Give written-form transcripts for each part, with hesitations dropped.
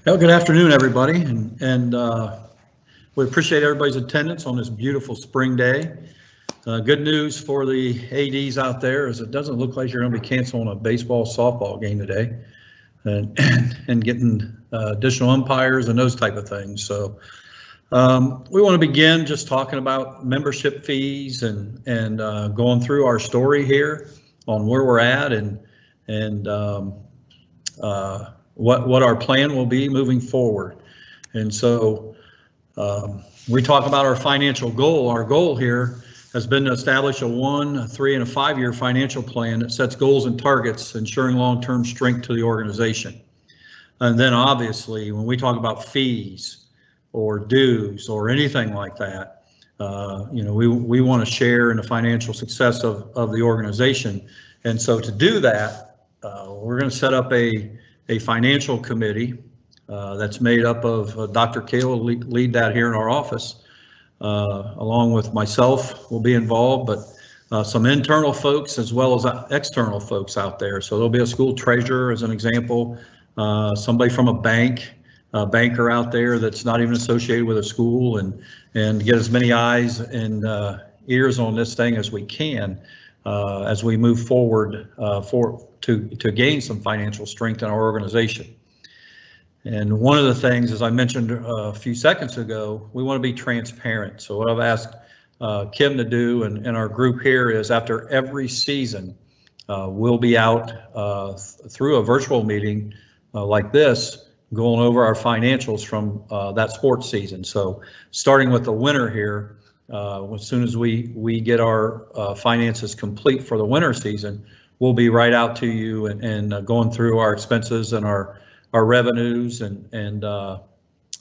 Well, good afternoon, everybody, and we appreciate everybody's attendance on this beautiful spring day. Good news for the ADs out there is it doesn't look like you're going to be canceling a baseball, softball game today, and getting additional umpires and those type of things. So we want to begin just talking about membership fees and going through our story here on where we're at and what our plan will be moving forward. And so we talk about our financial goal. Our goal here has been to establish a 1, a 3, and a 5-year financial plan that sets goals and targets, ensuring long-term strength to the organization. And then obviously, when we talk about fees or dues or anything like that, we want to share in the financial success of the organization. And so to do that, we're going to set up a financial committee that's made up of Dr. Kiehl will lead that here in our office, along with myself will be involved, but some internal folks as well as external folks out there. So there'll be a school treasurer as an example, somebody from a banker out there that's not even associated with a school, and get as many eyes and ears on this thing as we can as we move forward to gain some financial strength in our organization. And one of the things, as I mentioned a few seconds ago, we want to be transparent. So what I've asked Kim to do and our group here is after every season, we'll be out through a virtual meeting like this, going over our financials from that sports season. So starting with the winter here, as soon as we get our finances complete for the winter season, we'll be right out to you and going through our expenses and our revenues and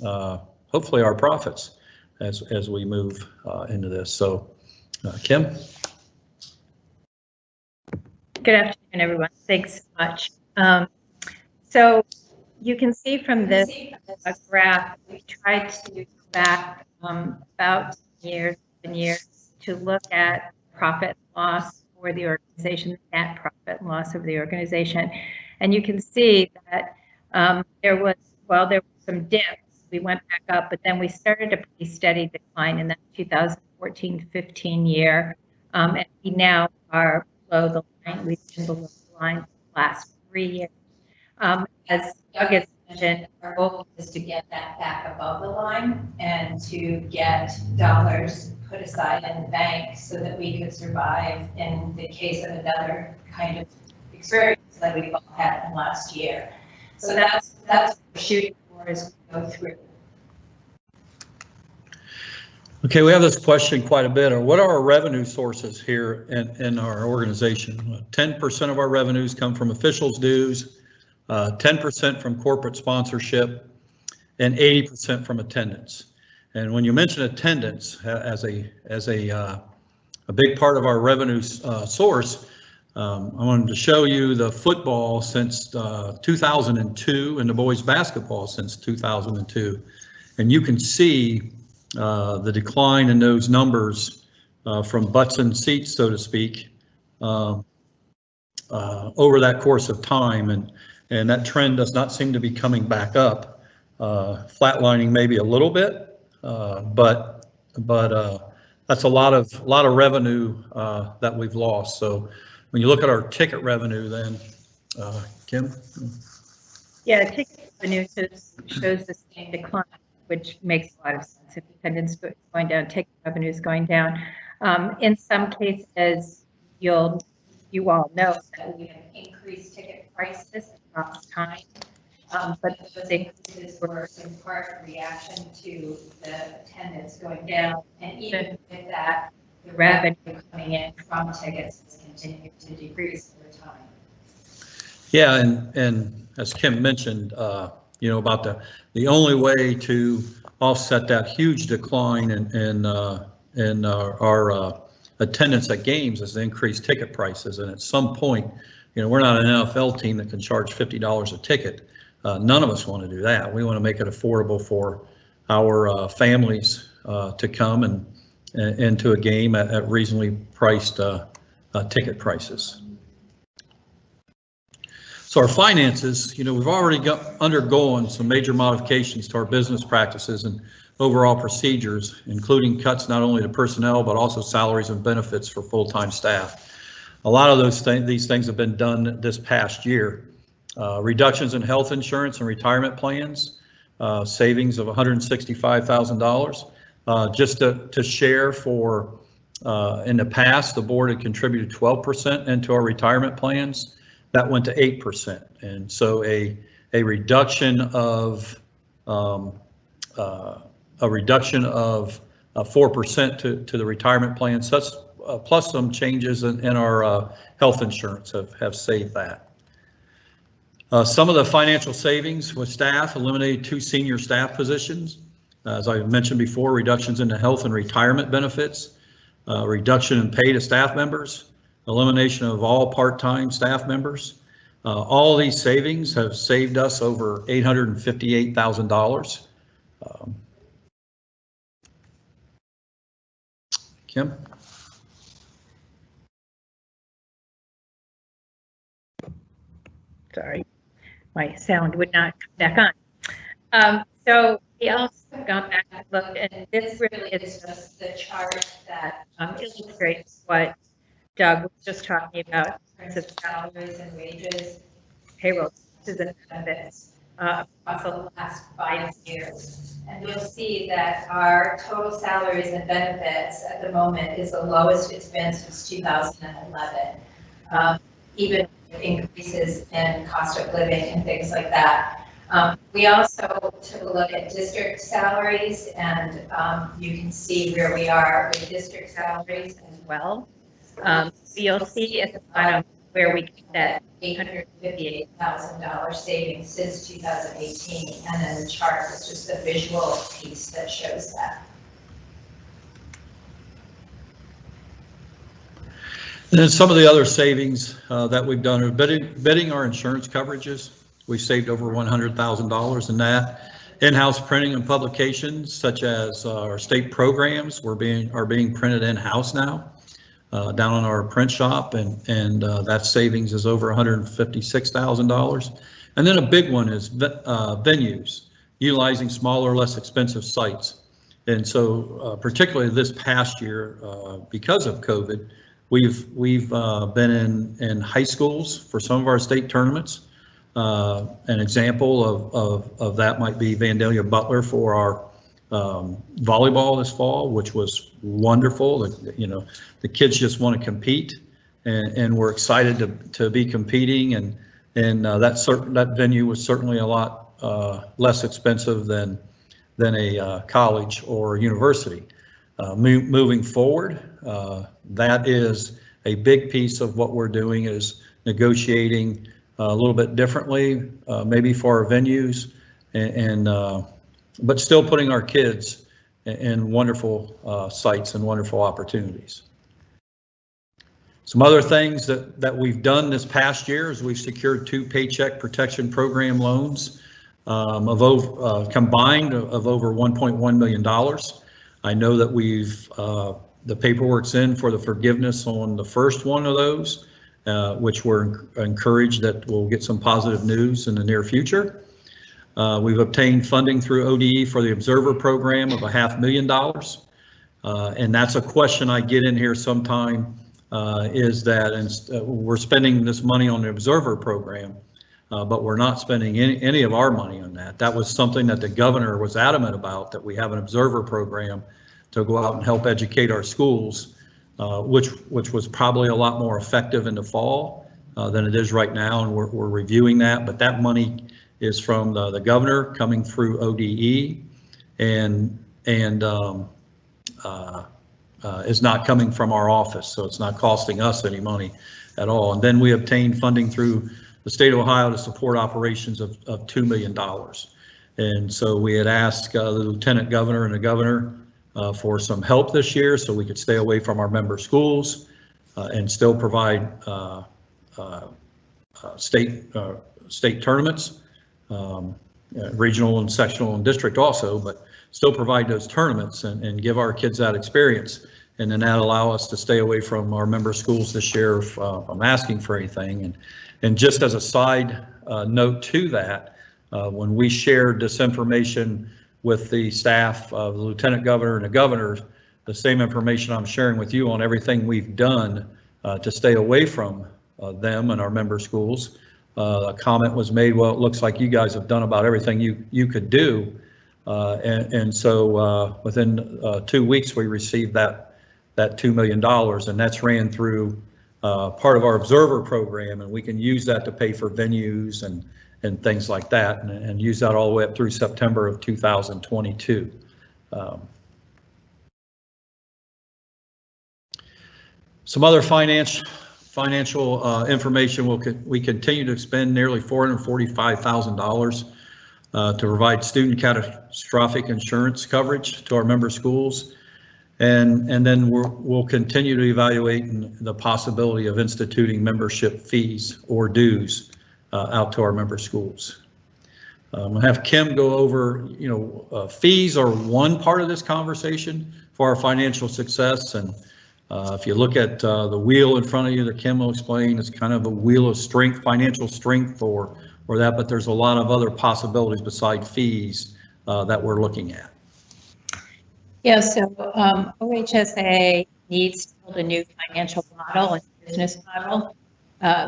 hopefully our profits as we move into this. So, Kim. Good afternoon, everyone. Thanks so much. So you can see from this graph, we tried to go back about 7 years to look at profit loss for the organization, net profit and loss of the organization. And you can see that there was some dips. We went back up, but then we started a pretty steady decline in that 2014-15 year. And we now are below the line. We've been below the line for the last 3 years. As Doug has mentioned, our goal is to get that back above the line and to get dollars put aside in the bank so that we could survive in the case of another kind of experience that we've all had in last year. So that's what we're shooting for as we go through. Okay, we have this question quite a bit. What are our revenue sources here in our organization? 10% of our revenues come from officials' dues, 10% from corporate sponsorship, and 80% from attendance. And when you mention attendance as a big part of our revenue source, I wanted to show you the football since 2002 and the boys basketball since 2002. And you can see the decline in those numbers from butts and seats, so to speak, over that course of time. And that trend does not seem to be coming back up, flatlining maybe a little bit, but that's a lot of revenue that we've lost. So when you look at our ticket revenue, then Kim. Yeah, ticket revenue shows the same decline, which makes a lot of sense. If attendance is going down, ticket revenue is going down. In some cases, you all know that we have increased ticket prices across time, but those increases were in part a reaction to the attendance going down, and even with that, the revenue coming in from tickets has continued to decrease over time. Yeah, and as Kim mentioned, about the only way to offset that huge decline in our attendance at games is to increase ticket prices. And at some point, we're not an NFL team that can charge $50 a ticket. None of us want to do that. We want to make it affordable for our families to come into a game at reasonably priced ticket prices. So our finances, we've already undergone some major modifications to our business practices and overall procedures, including cuts not only to personnel, but also salaries and benefits for full-time staff. A lot of these things have been done this past year. Reductions in health insurance and retirement plans, savings of $165,000. Just to share for, in the past, the board had contributed 12% into our retirement plans. That went to 8%. And so a reduction of 4% to the retirement plan, plus some changes in our health insurance have saved that. Some of the financial savings with staff: eliminated 2 senior staff positions. As I mentioned before, reductions in the health and retirement benefits, reduction in pay to staff members, elimination of all part-time staff members. All these savings have saved us over $858,000. Kim? Sorry, my sound would not come back on. So we also have gone back and looked, and this really is just the chart that illustrates what Doug was just talking about in terms of salaries and wages, payroll taxes and benefits across the last 5 years. And you'll see that our total salaries and benefits at the moment is the lowest it's been since 2011. Even with increases in cost of living and things like that. We also took a look at district salaries, and you can see where we are with district salaries as well. So you'll see at the bottom where we get that $858,000 savings since 2018, and then the chart is just a visual piece that shows that. And then some of the other savings that we've done are bidding our insurance coverages. We saved over $100,000 in that. In-house printing and publications, such as our state programs, are being printed in-house now, down in our print shop, and that savings is over $156,000. And then a big one is venues, utilizing smaller, less expensive sites. And so particularly this past year, because of COVID, we've been in high schools for some of our state tournaments. An example of that might be Vandalia Butler for our volleyball this fall, which was wonderful. The kids just want to compete, and we're excited to be competing. And that venue was certainly a lot less expensive than a college or university. Moving forward, that is a big piece of what we're doing, is negotiating a little bit differently, maybe for our venues, but still putting our kids in wonderful sites and wonderful opportunities. Some other things that we've done this past year is we've secured 2 Paycheck Protection Program loans combined of over $1.1 million. I know that the paperwork's in for the forgiveness on the first one of those, which we're encouraged that we'll get some positive news in the near future. We've obtained funding through ODE for the Observer Program of $500,000. And that's a question I get in here sometime, is that we're spending this money on the Observer Program, but we're not spending any of our money on that. That was something that the governor was adamant about, that we have an Observer Program to go out and help educate our schools, which was probably a lot more effective in the fall than it is right now, and we're reviewing that. But that money is from the governor coming through ODE, and is not coming from our office, so it's not costing us any money at all. And then we obtained funding through the state of Ohio to support operations of $2 million. And so we had asked the lieutenant governor and the governor for some help this year, so we could stay away from our member schools and still provide state tournaments, regional and sectional and district also, but still provide those tournaments and give our kids that experience. And then that allow us to stay away from our member schools this year from asking for anything. And just as a side note to that. When we shared this information with the staff of the Lieutenant Governor and the Governor, the same information I'm sharing with you on everything we've done to stay away from them and our member schools. A comment was made, well, it looks like you guys have done about everything you could do. And so within 2 weeks, we received that $2 million, and that's ran through part of our observer program, and we can use that to pay for venues and things like that, and use that all the way up through September of 2022. Some other financial information, we continue to expend nearly $445,000 to provide student catastrophic insurance coverage to our member schools. And then we'll continue to evaluate the possibility of instituting membership fees or dues out to our member schools. We'll have Kim go over, fees are one part of this conversation for our financial success. And if you look at the wheel in front of you that Kim will explain, it's kind of a wheel of strength, financial strength or that, but there's a lot of other possibilities beside fees that we're looking at. Yeah, so OHSAA needs to build a new financial model and business model.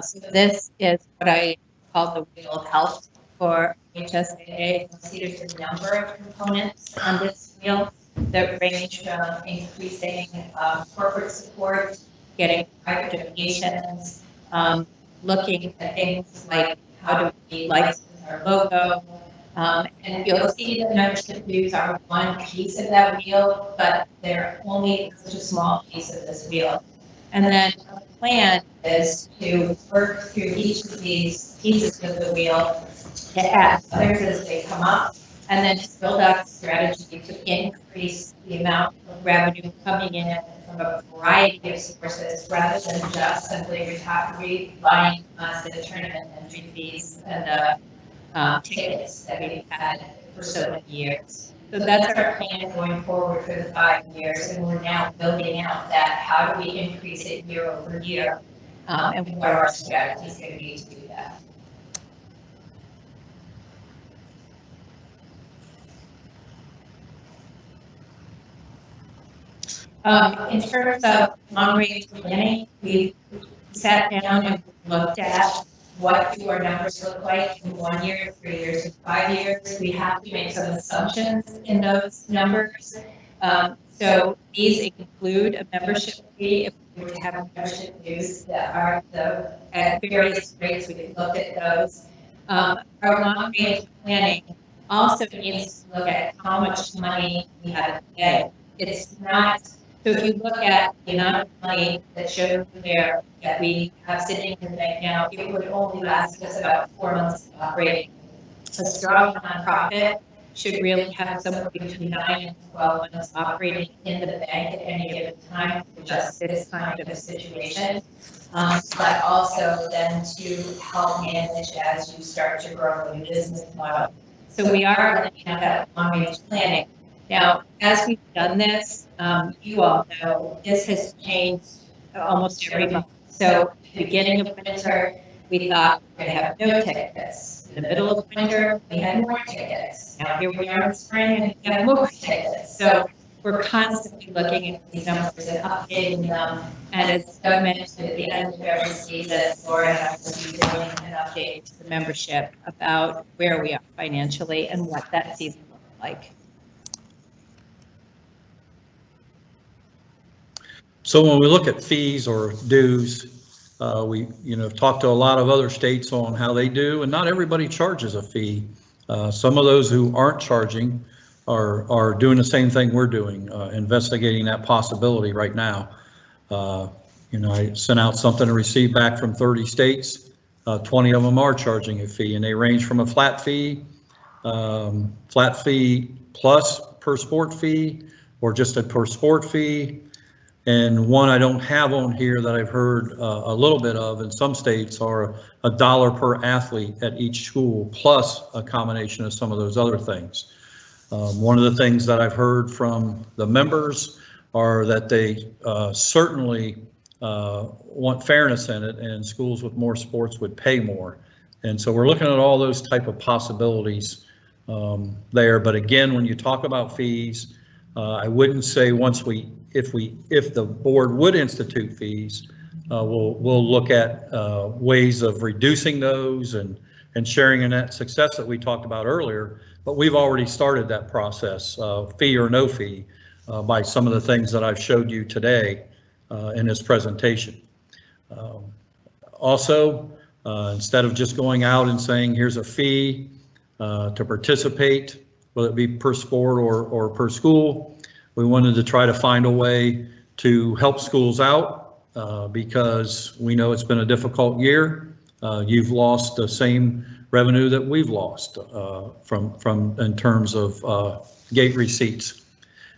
So this is what I call the wheel of health for OHSAA. You can see there's a number of components on this wheel that range from increasing corporate support, getting private donations, looking at things like how do we license our logo. And you'll see that membership dues are one piece of that wheel, but they're only such a small piece of this wheel. And then the plan is to work through each of these pieces of the wheel to add others as they come up, and then to build out a strategy to increase the amount of revenue coming in from a variety of sources rather than just simply relying on the tournament entry fees and tickets that we've had for so many years. So that's our plan going forward for the 5 years, and we're now building out that how do we increase it year over year, and what our strategy is going to be to do that. In terms of long-range planning, we sat down and looked at what do our numbers look like in 1 year, 3 years, and 5 years. We have to make some assumptions in those numbers. So these include a membership fee. If we were to have membership dues that are at various rates, we could look at those. Our long-range planning also needs to look at how much money we have today. It's not. So if you look at the amount of money that shows there that we have sitting in the bank now, it would only last us about 4 months of operating. A strong nonprofit should really have somewhere between 9 and 12 months operating in the bank at any given time for just this kind of a situation. But also then to help manage as you start to grow a business model. So we are looking at that long-range planning. Now, as we've done this, you all know this has changed almost every month. So, beginning of winter, we thought we were going to have no tickets. In the middle of winter, we had more tickets. Now here we are in spring, and we have more tickets. So we're constantly looking at these numbers and updating them. And as Doug mentioned, at the end of every season, Laura has to be doing an update to the membership about where we are financially and what that season looks like. So when we look at fees or dues, we talked to a lot of other states on how they do, and not everybody charges a fee. Some of those who aren't charging are doing the same thing we're doing, investigating that possibility right now. I sent out something to receive back from 30 states. 20 of them are charging a fee, and they range from a flat fee plus per sport fee, or just a per sport fee. And one I don't have on here that I've heard a little bit of in some states are $1 per athlete at each school, plus a combination of some of those other things. One of the things that I've heard from the members are that they certainly want fairness in it, and schools with more sports would pay more. And so we're looking at all those type of possibilities there. But again, when you talk about fees, I wouldn't say if the board would institute fees, we'll look at ways of reducing those and sharing in that success that we talked about earlier. But we've already started that process, fee or no fee, by some of the things that I've showed you today in this presentation. Also, instead of just going out and saying, here's a fee to participate, whether it be per sport or per school, we wanted to try to find a way to help schools out because we know it's been a difficult year. You've lost the same revenue that we've lost from in terms of gate receipts.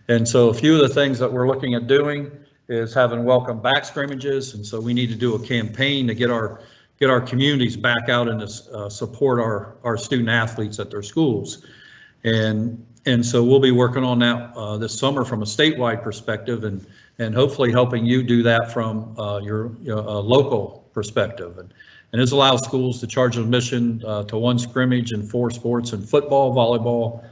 And so a few of the things that we're looking at doing is having welcome back scrimmages. And so we need to do a campaign to get our communities back out and to support our student athletes at their schools. And so we'll be working on that this summer from a statewide perspective and hopefully helping you do that from your local perspective. And this allows schools to charge admission to one scrimmage and 4 sports in football, volleyball,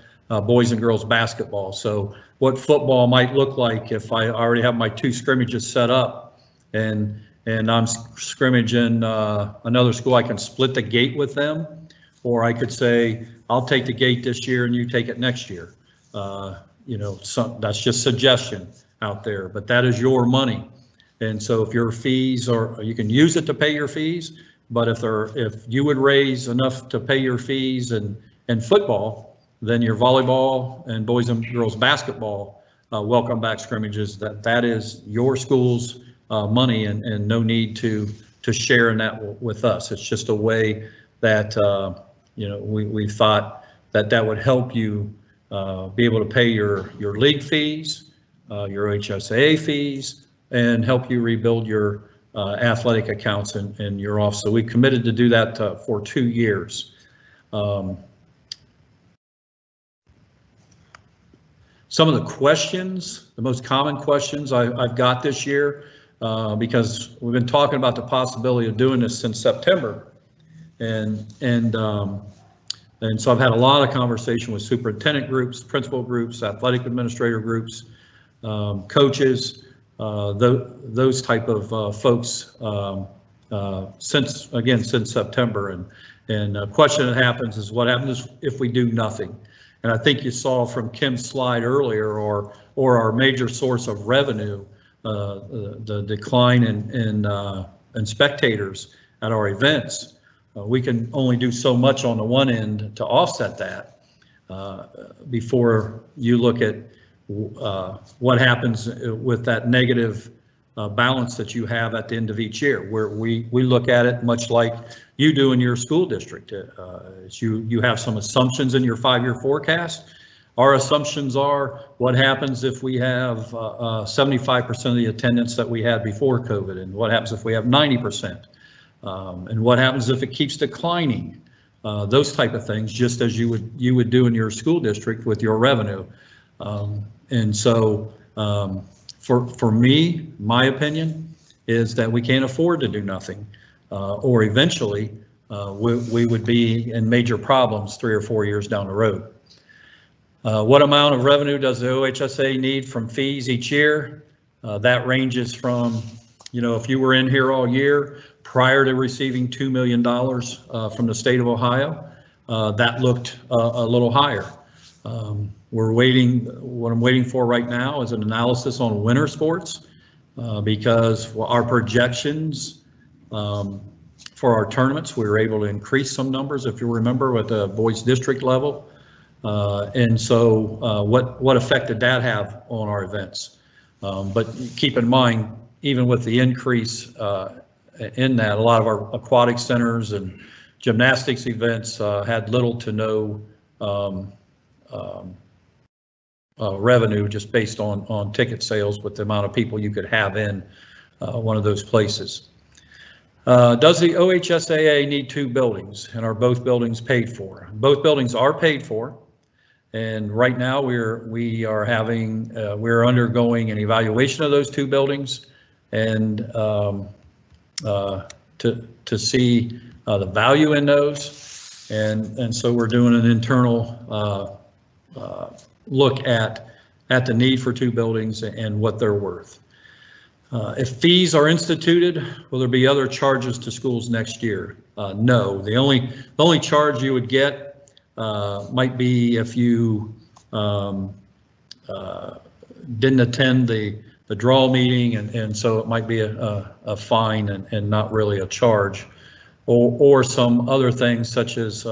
boys and girls basketball. So what football might look like if I already have my 2 scrimmages set up and I'm scrimmaging another school, I can split the gate with them, or I could say, I'll take the gate this year and you take it next year. That's just suggestion out there, but that is your money. And so if your fees are, you can use it to pay your fees, but if you would raise enough to pay your fees in football, then your volleyball and boys and girls basketball welcome back scrimmages, that is your school's money and no need to share in that with us. It's just a way that we thought that would help you be able to pay your league fees, your OHSAA fees, and help you rebuild your athletic accounts in your office. So we committed to do that for 2 years. Some of the questions, the most common questions I've got this year, because we've been talking about the possibility of doing this since September, and so I've had a lot of conversation with superintendent groups, principal groups, athletic administrator groups, coaches, those type of folks since September. And a question that happens is what happens if we do nothing? And I think you saw from Kim's slide earlier, or our major source of revenue, the decline in spectators at our events. We can only do so much on the one end to offset that before you look at what happens with that negative balance that you have at the end of each year, where we look at it much like you do in your school district. You have some assumptions in your 5-year forecast. Our assumptions are what happens if we have 75% of the attendance that we had before COVID, and what happens if we have 90%, and what happens if it keeps declining. Those type of things, just as you would do in your school district with your revenue. And so for me, my opinion is that we can't afford to do nothing, or eventually we would be in major problems 3 or 4 years down the road. What amount of revenue does the OHSAA need from fees each year? That ranges from, if you were in here all year prior to receiving $2 million from the state of Ohio, that looked a little higher. What I'm waiting for right now is an analysis on winter sports, because our projections for our tournaments, we were able to increase some numbers, if you remember, with the boys district level. And so what effect did that have on our events? But keep in mind, even with the increase in that, a lot of our aquatic centers and gymnastics events had little to no revenue, just based on ticket sales with the amount of people you could have in one of those places. Does the OHSAA need 2 buildings, and are both buildings paid for? Both buildings are paid for, and right now we're undergoing an evaluation of those 2 buildings, and to see the value in those. And so we're doing an internal look at the need for two buildings and what they're worth. If fees are instituted, will there be other charges to schools next year? No. The only charge you would get might be if you didn't attend the draw meeting, and so it might be a fine and not really a charge, or some other things such as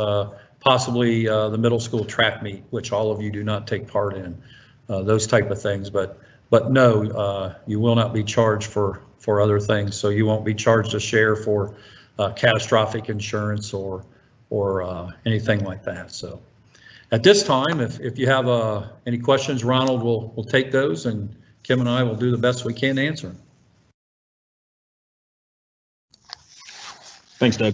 possibly the middle school track meet, which all of you do not take part in, those type of things. But no, you will not be charged for other things. So you won't be charged a share for catastrophic insurance or anything like that. So at this time, if you have any questions, Ronald will take those, and Kim and I will do the best we can to answer them. Thanks, Doug.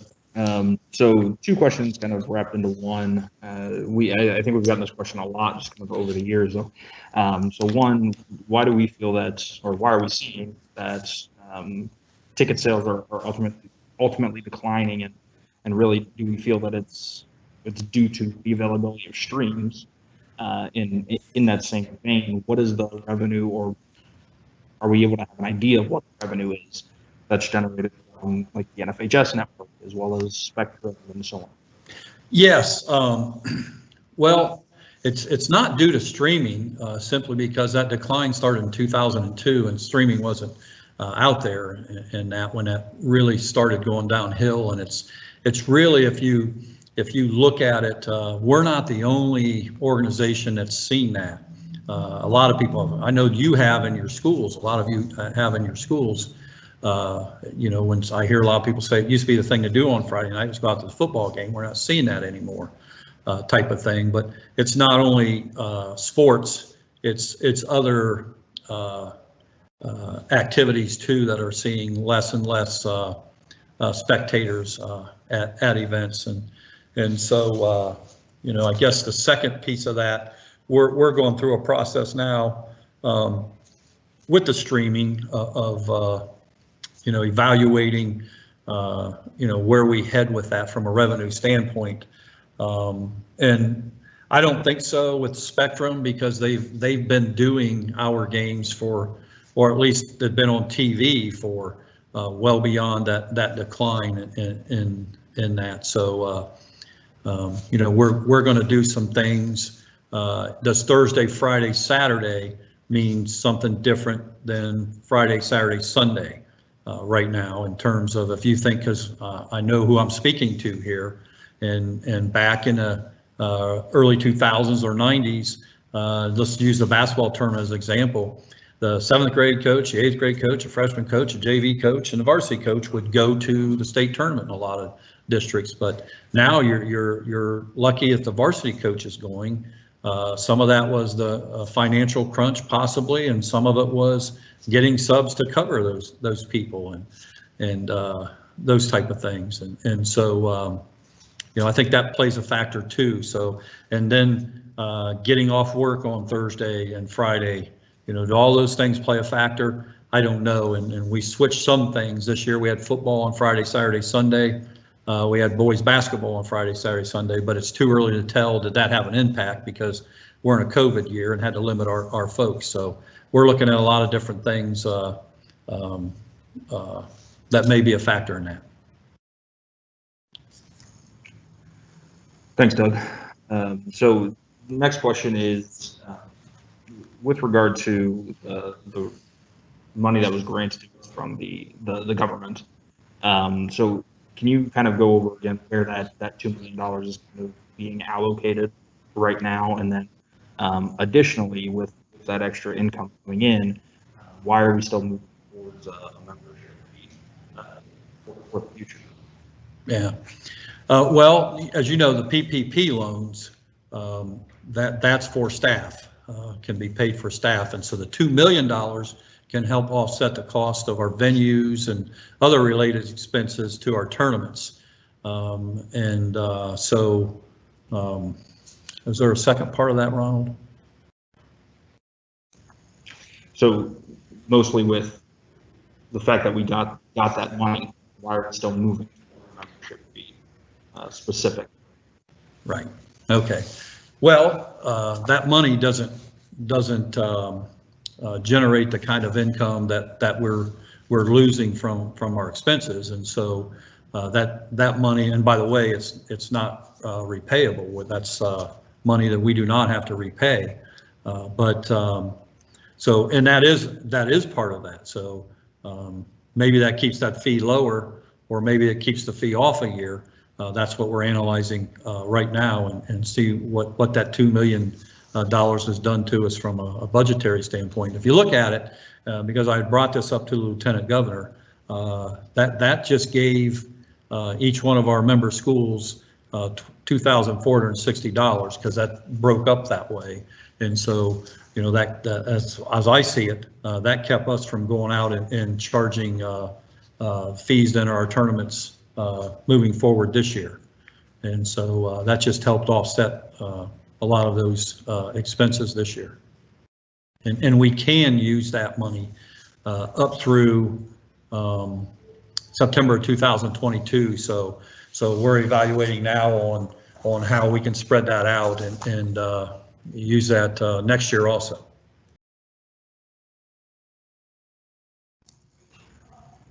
So two questions kind of wrapped into one. I think we've gotten this question a lot just kind of over the years though. So one, why do we feel that, or why are we seeing that ticket sales are ultimately declining, and really do we feel that it's due to the availability of streams? In that same vein, what is the revenue, or are we able to have an idea of what the revenue is that's generated from like the NFHS network as well as Spectrum and so on? Yes, well, it's not due to streaming, simply because that decline started in 2002 and streaming wasn't out there, and that when that really started going downhill. And it's really, if you look at it, we're not the only organization that's seen that. A lot of people, I know you have in your schools, a lot of you have in your schools. When I hear a lot of people say it used to be the thing to do on Friday night was go out to the football game, we're not seeing that anymore, type of thing. But it's not only sports, it's other activities too that are seeing less and less spectators at events. And so, I guess the second piece of that, we're going through a process now with the streaming of evaluating, where we head with that from a revenue standpoint. And I don't think so with Spectrum, because they've been doing our games for, or at least they've been on TV for well beyond that decline in that. So, we're going to do some things. Does Thursday, Friday, Saturday mean something different than Friday, Saturday, Sunday right now, in terms of, if you think, because I know who I'm speaking to here, and back in the early 2000s or 90s, let's use the basketball tournament as an example. The 7th grade coach, the 8th grade coach, a freshman coach, a JV coach, and the varsity coach would go to the state tournament in a lot of districts. But now you're lucky if the varsity coach is going. Some of that was the financial crunch possibly, and some of it was getting subs to cover those people and those type of things. And so, I think that plays a factor too. So, and then getting off work on Thursday and Friday, do all those things play a factor? I don't know. And we switched some things this year. We had football on Friday, Saturday, Sunday. We had boys basketball on Friday, Saturday, Sunday, but it's too early to tell did that have an impact, because we're in a COVID year and had to limit our folks. So we're looking at a lot of different things that may be a factor in that. Thanks, Doug. So the next question is with regard to the money that was granted from the government. So can you kind of go over again where that $2 million is kind of being allocated right now? And then additionally, with that extra income coming in, why are we still moving towards a membership fee for the future? Yeah. Well, as you know, the PPP loans, that's for staff, can be paid for staff. And so the $2 million can help offset the cost of our venues and other related expenses to our tournaments. Is there a second part of that, Ronald? So mostly with the fact that we got that money, why are we still moving to a membership fee? specific. Right. Okay. Well, that money doesn't generate the kind of income that we're losing from our expenses, and so that money. And by the way, it's not repayable. That's money that we do not have to repay. So, and that is part of that. So maybe that keeps that fee lower, or maybe it keeps the fee off a year. That's what we're analyzing right now, and see what that $2 million has done to us from a budgetary standpoint. If you look at it, because I brought this up to the Lieutenant Governor, that just gave each one of our member schools $2,460, because that broke up that way. And so, you know, as I see it, that kept us from going out and charging fees in our tournaments moving forward this year. And so that just helped offset a lot of those expenses this year. And we can use that money up through September 2022. So we're evaluating now on how we can spread that out and use that next year also.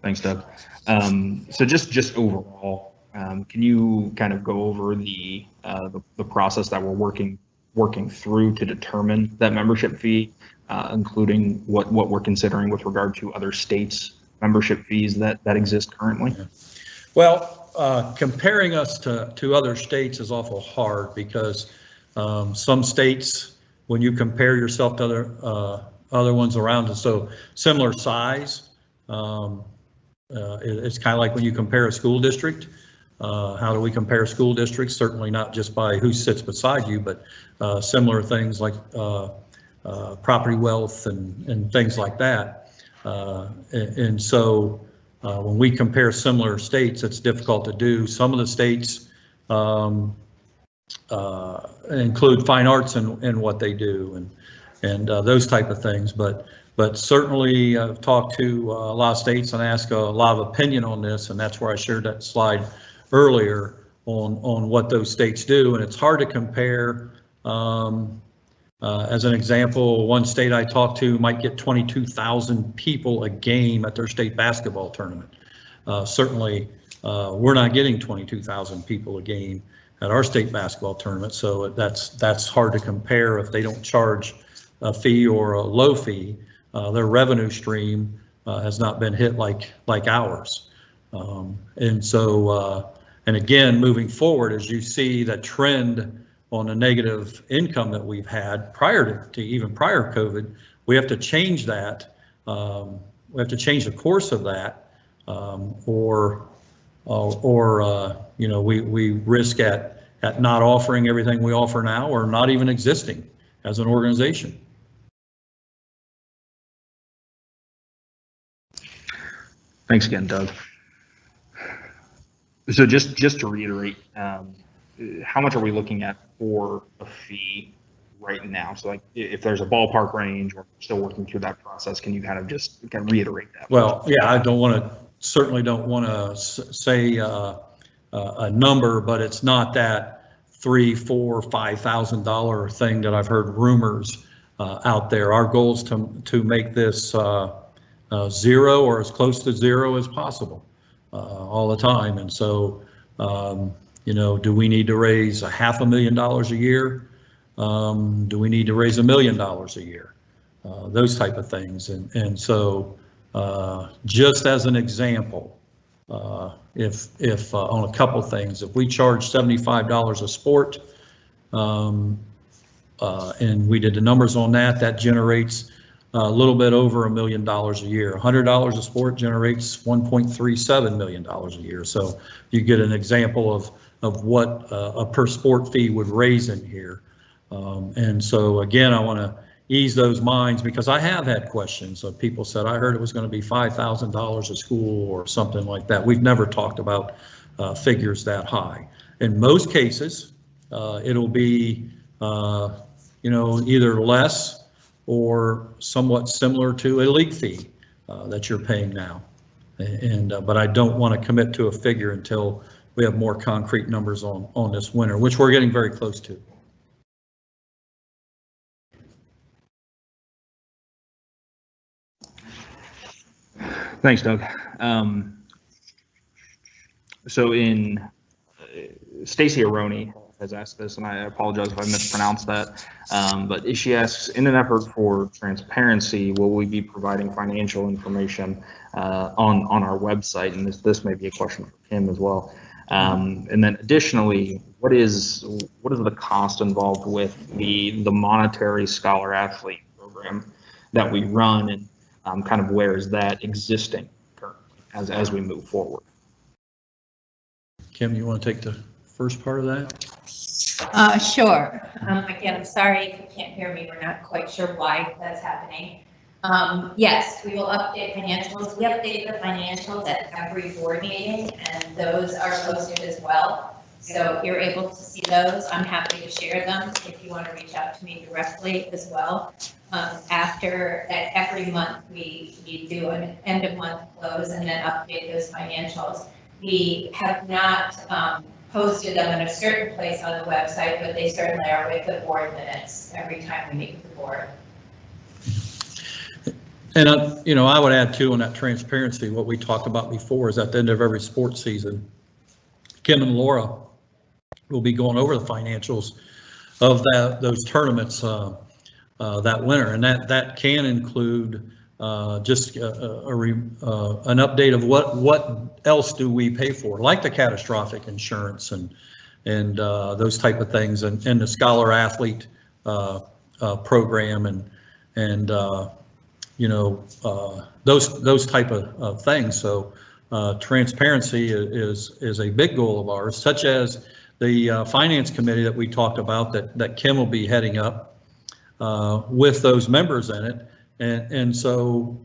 Thanks, Doug. So just overall, can you kind of go over the process that we're working through to determine that membership fee, including what we're considering with regard to other states' membership fees that exist currently? Well, comparing us to other states is awful hard, because some states, when you compare yourself to other ones around us, so similar size, it's kind of like when you compare a school district. How do we compare school districts? Certainly not just by who sits beside you, but similar things like property wealth and things like that. And so when we compare similar states, it's difficult to do. Some of the states include fine arts in what they do, and those type of things. But certainly I've talked to a lot of states and asked a lot of opinion on this, and that's where I shared that slide earlier on what those states do. And it's hard to compare. As an example, one state I talked to might get 22,000 people a game at their state basketball tournament. Certainly, we're not getting 22,000 people a game at our state basketball tournament, so that's hard to compare if they don't charge a fee or a low fee. Their revenue stream has not been hit like ours. And so, and again, moving forward, as you see the trend on the negative income that we've had prior to even prior COVID, we have to change that. We have to change the course of that, or you know, we risk at not offering everything we offer now, or not even existing as an organization. Thanks again, Doug. So just to reiterate, how much are we looking at for a fee right now? So like, if there's a ballpark range, we're still working through that process. Can you kind of reiterate that? Well, yeah, I certainly don't want to say a number, but it's not that $3,000, $4,000, $5,000 thing that I've heard rumors out there. Our goal is to make this zero, or as close to zero as possible, all the time. And so, you know, do we need to raise $500,000 a year? Do we need to raise $1 million a year? Those type of things. And so, just as an example, if on a couple things, if we charge $75 a sport, and we did the numbers on that, that generates a little bit over $1 million a year. $100 a sport generates $1.37 million a year. So you get an example of what a per sport fee would raise in here. And so again, I want to ease those minds, because I have had questions of people said, I heard it was going to be $5,000 a school or something like that. We've never talked about figures that high. In most cases, it'll be, you know, either less or somewhat similar to a league fee that you're paying now. And but I don't want to commit to a figure until we have more concrete numbers on this winter, which we're getting very close to. Thanks, Doug. So Stacy Aroni has asked this, and I apologize if I mispronounced that, but she asks, in an effort for transparency, will we be providing financial information on our website? And this may be a question for Kim as well. And then additionally, what is the cost involved with the monetary scholar athlete program that we run, and kind of where is that existing currently as we move forward? Kim, you want to take the first part of that? Sure. Again, I'm sorry if you can't hear me. We're not quite sure why that's happening. Yes, we will update financials. We update the financials at every board meeting, and those are posted as well. So you're able to see those. I'm happy to share them if you want to reach out to me directly as well. After that, every month we do an end of month close and then update those financials. We have not posted them in a certain place on the website, but they certainly are with the board minutes every time we meet with the board. And, you know, I would add too on that transparency, what we talked about before is at the end of every sports season, Kim and Laura will be going over the financials of those tournaments that winter. And that can include just an update of what else do we pay for, like the catastrophic insurance and those type of things, and the scholar athlete program and you know, those type of things. So transparency is a big goal of ours, such as the finance committee that we talked about that Kim will be heading up with those members in it. And so,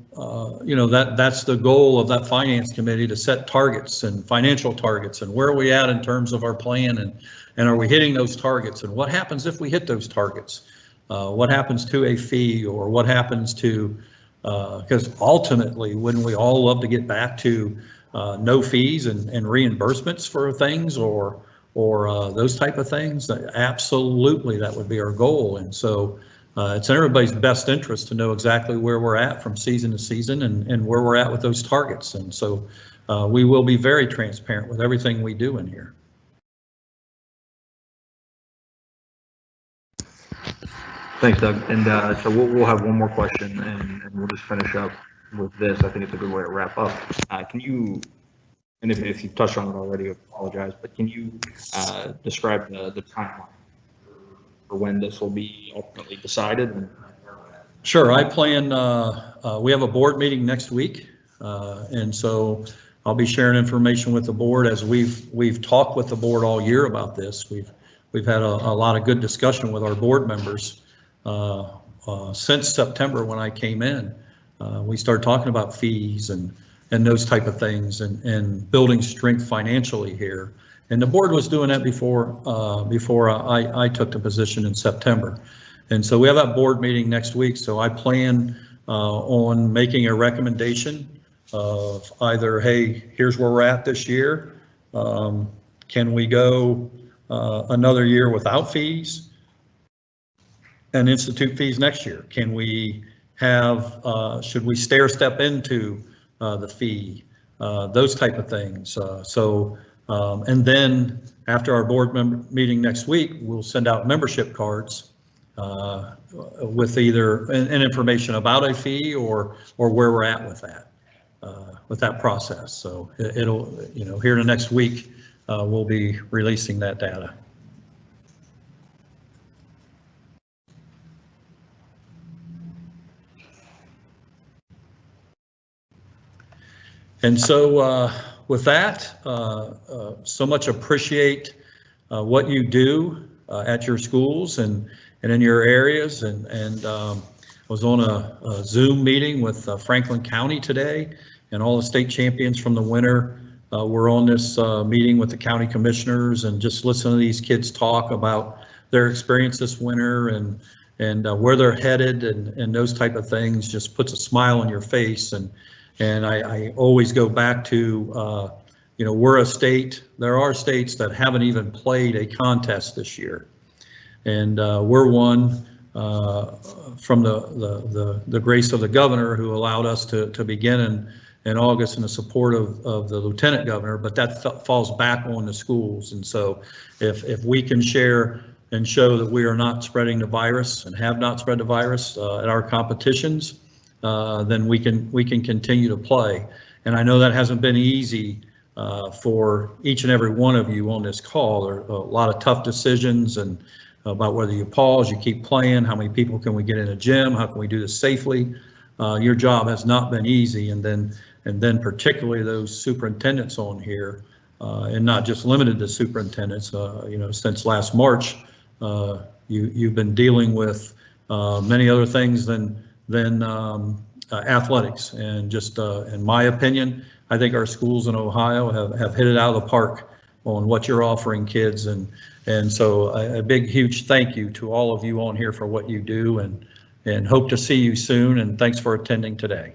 you know, that's the goal of that finance committee, to set targets and financial targets, and where are we at in terms of our plan, and are we hitting those targets, and what happens if we hit those targets? What happens to a fee, or what happens to, because ultimately, wouldn't we all love to get back to no fees and reimbursements for things, or those type of things? Absolutely, that would be our goal. And so it's in everybody's best interest to know exactly where we're at from season to season, and where we're at with those targets. And so we will be very transparent with everything we do in here. Thanks, Doug. And so we'll have one more question, and we'll just finish up with this. I think it's a good way to wrap up. Can you, and if you've touched on it already, I apologize, but can you describe the timeline for when this will be ultimately decided? Sure. I plan, we have a board meeting next week, and so I'll be sharing information with the board, as we've talked with the board all year about this. We've had a lot of good discussion with our board members since September when I came in. We started talking about fees and those type of things, and building strength financially here. And the board was doing that before I took the position in September. And so we have that board meeting next week. So I plan on making a recommendation of either, hey, here's where we're at this year. Can we go another year without fees and institute fees next year? Can we have, should we stair step into the fee? Those type of things. And then after our board meeting next week, we'll send out membership cards with either an information about a fee or where we're at with that process. So it'll, you know, here in the next week, we'll be releasing that data. And so with that, so much appreciate what you do at your schools and in your areas. And I was on a Zoom meeting with Franklin County today, and all the state champions from the winter were on this meeting with the county commissioners, and just listen to these kids talk about their experience this winter and where they're headed and those type of things just puts a smile on your face. And I always go back to we're a state, there are states that haven't even played a contest this year. And we're one from the grace of the governor who allowed us to begin in August in the support of the lieutenant governor, but that falls back on the schools. And so if we can share and show that we are not spreading the virus and have not spread the virus at our competitions, then we can continue to play. And I know that hasn't been easy for each and every one of you on this call. There are a lot of tough decisions and about whether you pause, you keep playing, how many people can we get in a gym, how can we do this safely. Your job has not been easy, and then particularly those superintendents on here, and not just limited to superintendents. Since last March, you've been dealing with many other things than athletics. And just in my opinion, I think our schools in Ohio have hit it out of the park on what you're offering kids. And so a big, huge thank you to all of you on here for what you do, and hope to see you soon. And thanks for attending today.